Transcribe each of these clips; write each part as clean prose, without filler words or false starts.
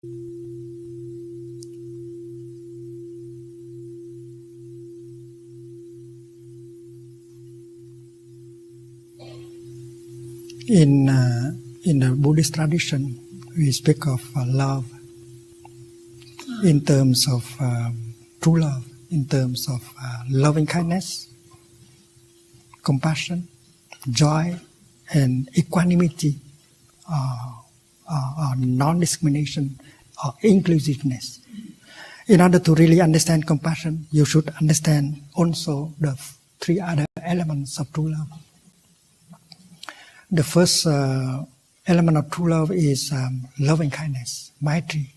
In the Buddhist tradition, we speak of love in terms of true love, in terms of loving kindness, compassion, joy, and equanimity, or non-discrimination, or inclusiveness. In order to really understand compassion, you should understand also the three other elements of true love. The first element of true love is loving kindness, maitri.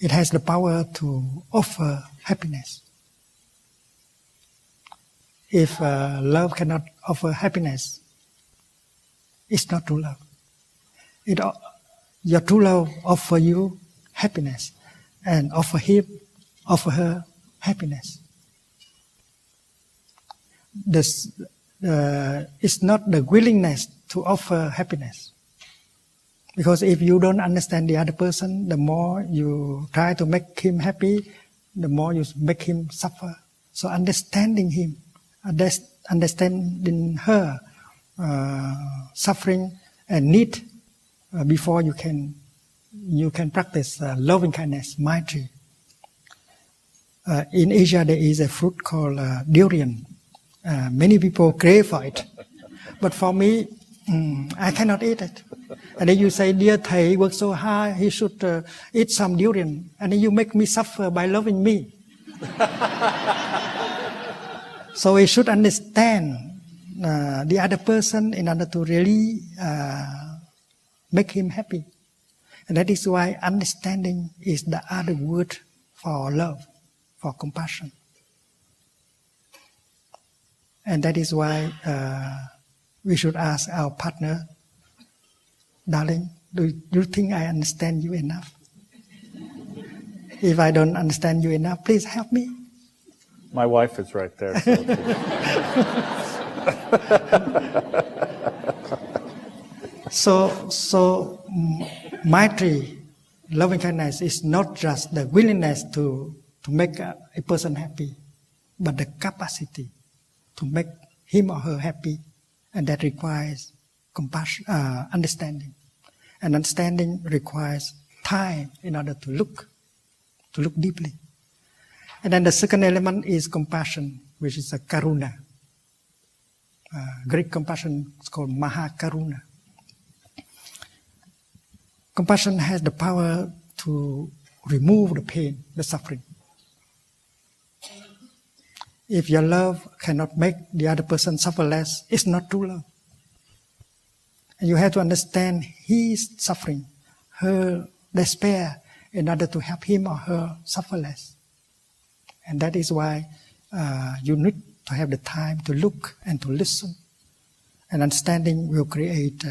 It has the power to offer happiness. If love cannot offer happiness, it's not true love. Your true love offers you happiness and offer her happiness. It's not the willingness to offer happiness. Because if you don't understand the other person, the more you try to make him happy, the more you make him suffer. So understanding him, understanding her suffering and need before you can practice loving kindness, maitri. In Asia, there is a fruit called durian. Many people crave for it, but for me, I cannot eat it. And then you say, dear Thầy, he worked so hard, he should eat some durian. And then you make me suffer by loving me. So we should understand the other person in order to really make him happy. And that is why understanding is the other word for love, for compassion. And that is why we should ask our partner, darling, do you think I understand you enough? If I don't understand you enough, please help me. My wife is right there. So maitri, loving kindness, is not just the willingness to make a person happy, but the capacity to make him or her happy, and that requires compassion, understanding. And understanding requires time in order to look deeply. And then the second element is compassion, which is a karuna. Greek compassion is called mahakaruna. Compassion has the power to remove the pain, the suffering. If your love cannot make the other person suffer less, it's not true love. And you have to understand his suffering, her despair, in order to help him or her suffer less. And that is why you need to have the time to look and to listen. And understanding will create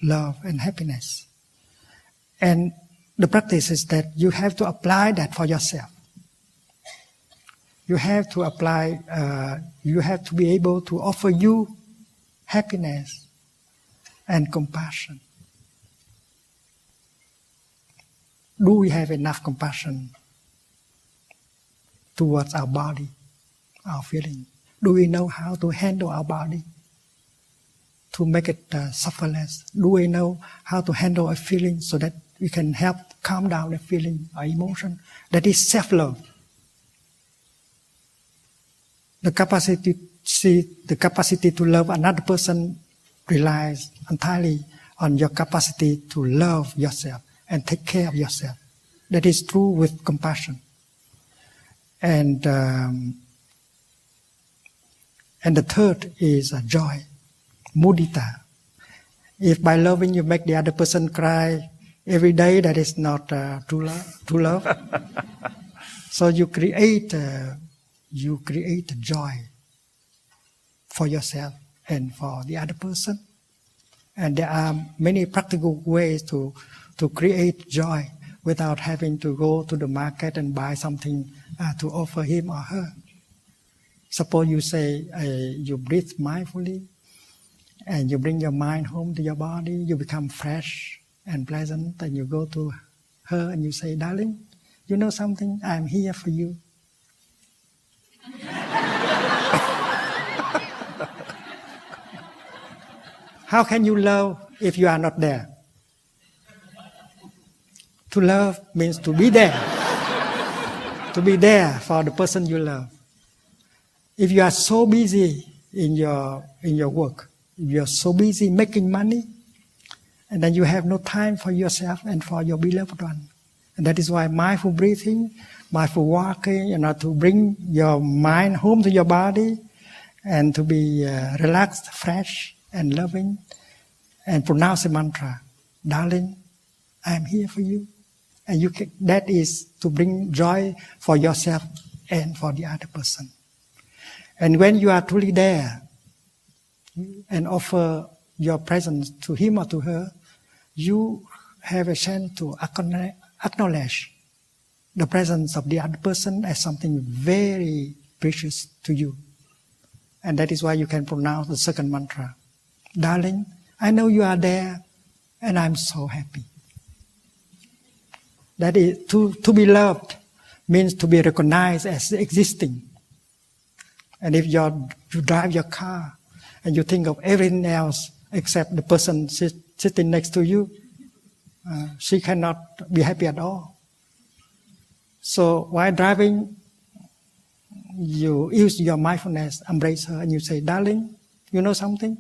love and happiness. And the practice is that you have to apply that for yourself. You have to apply, you have to be able to offer you happiness and compassion. Do we have enough compassion towards our body, our feeling? Do we know how to handle our body to make it suffer less? Do we know how to handle a feeling so that we can help calm down the feeling or emotion? That is self-love. The capacity to love another person relies entirely on your capacity to love yourself and take care of yourself. That is true with compassion. And the third is joy, mudita. If by loving you make the other person cry every day, that is not true love. So you create joy for yourself and for the other person. And there are many practical ways to create joy without having to go to the market and buy something to offer him or her. Suppose you say you breathe mindfully and you bring your mind home to your body, you become fresh and pleasant, and you go to her and you say, darling, you know something? I'm here for you. How can you love if you are not there? To love means to be there. To be there for the person you love. If you are so busy in your work, if you are so busy making money, and then you have no time for yourself and for your beloved one. And that is why mindful breathing, mindful walking, to bring your mind home to your body and to be relaxed, fresh, and loving, and pronounce a mantra, darling, I am here for you. And that is to bring joy for yourself and for the other person. And when you are truly there and offer your presence to him or to her, you have a chance to acknowledge the presence of the other person as something very precious to you. And that is why you can pronounce the second mantra. Darling, I know you are there and I'm so happy. That is, to be loved means to be recognized as existing. And if you drive your car and you think of everything else except the person sitting next to you, she cannot be happy at all. So while driving, you use your mindfulness, embrace her, and you say, darling, you know something?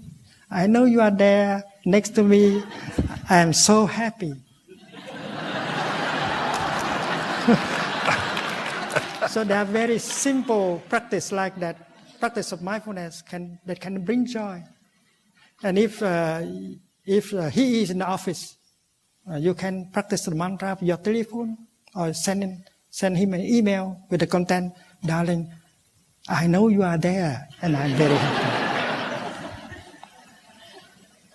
I know you are there next to me. I am so happy. So there are very simple practice like that, practice of mindfulness that can bring joy. And if he is in the office, you can practice the mantra of your telephone or send him an email with the content, darling, I know you are there and I'm very happy.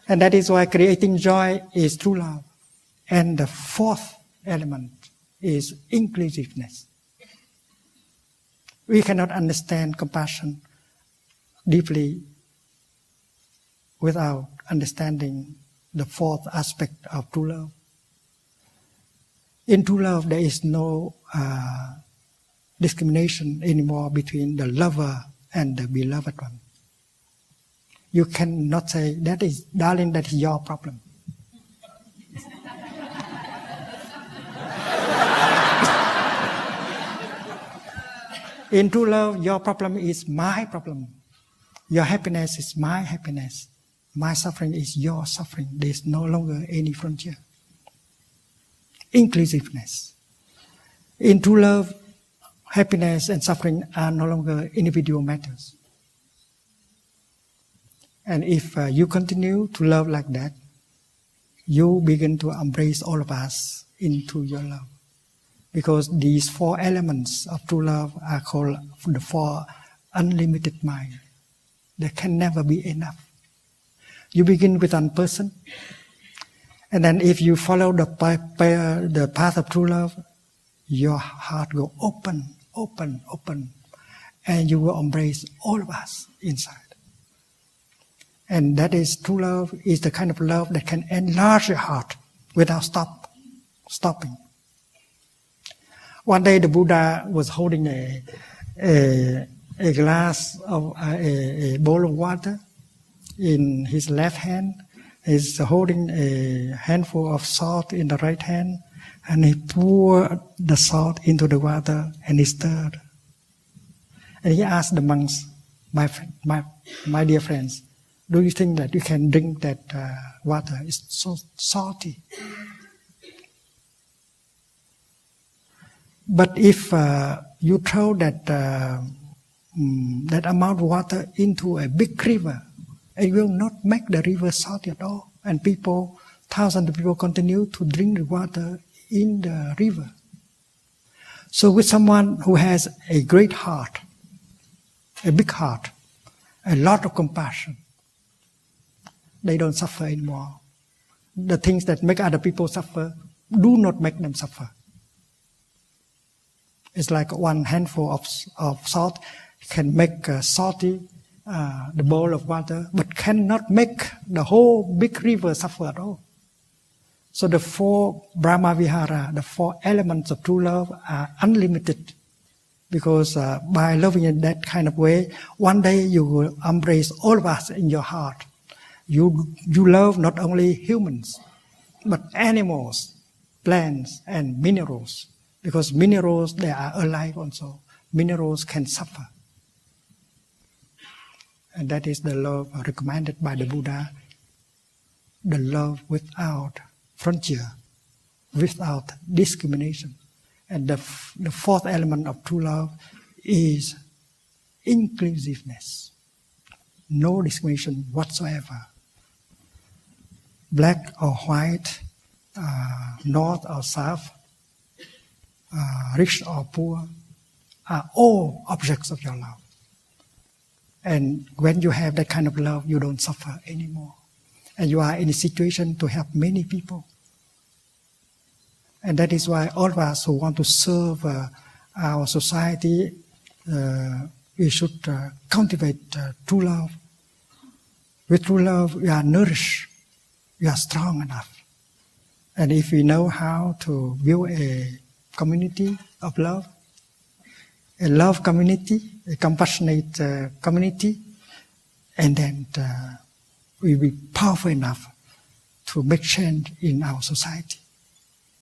And that is why creating joy is true love. And the fourth element is inclusiveness. We cannot understand compassion deeply without understanding the fourth aspect of true love. In true love, there is no discrimination anymore between the lover and the beloved one. You cannot say, that is, darling, that is your problem. In true love, your problem is my problem. Your happiness is my happiness. My suffering is your suffering. There is no longer any frontier. Inclusiveness. In true love, happiness and suffering are no longer individual matters. And if you continue to love like that, you begin to embrace all of us into your love. Because these four elements of true love are called the four unlimited mind. There can never be enough. You begin with one person, and then if you follow the path of true love, your heart will open, and you will embrace all of us inside. And that is true love, is the kind of love that can enlarge your heart without stopping. One day the Buddha was holding a glass of a bowl of water in his left hand. He's holding a handful of salt in the right hand, and he poured the salt into the water and he stirred. And he asked the monks, my dear friends, do you think that you can drink that water? It's so salty. But if you throw that amount of water into a big river, it will not make the river salty at all. And thousands of people continue to drink the water in the river. So with someone who has a great heart, a big heart, a lot of compassion, they don't suffer anymore. The things that make other people suffer do not make them suffer. It's like one handful of salt can make salty the bowl of water, but cannot make the whole big river suffer at all. So the 4 Brahma Vihara, the 4 elements of true love are unlimited. Because by loving in that kind of way, one day you will embrace all of us in your heart. You love not only humans, but animals, plants, and minerals. Because minerals, they are alive also. Minerals can suffer. And that is the love recommended by the Buddha. The love without frontier, without discrimination. And the 4th element of true love is inclusiveness. No discrimination whatsoever. Black or white, north or south, rich or poor, are all objects of your love. And when you have that kind of love, you don't suffer anymore. And you are in a situation to help many people. And that is why all of us who want to serve our society, we should cultivate true love. With true love, we are nourished, we are strong enough. And if we know how to build a community of love, a love community, a compassionate community, and then we will be powerful enough to make change in our society.